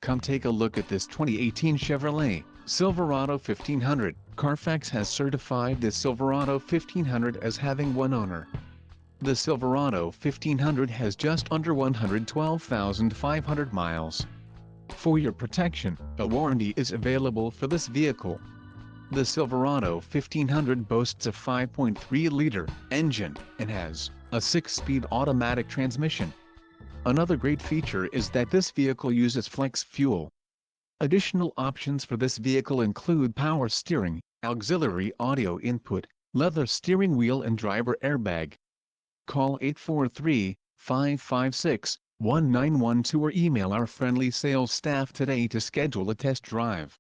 Come take a look at this 2018 Chevrolet Silverado 1500. Carfax has certified this Silverado 1500 as having one owner. The Silverado 1500 has just under 112,500 miles. For your protection, a warranty is available for this vehicle. The Silverado 1500 boasts a 5.3-liter engine and has a 6-speed automatic transmission. Another great feature is that this vehicle uses flex fuel. Additional options for this vehicle include power steering, auxiliary audio input, leather steering wheel and driver airbag. Call 843-556-1912 or email our friendly sales staff today to schedule a test drive.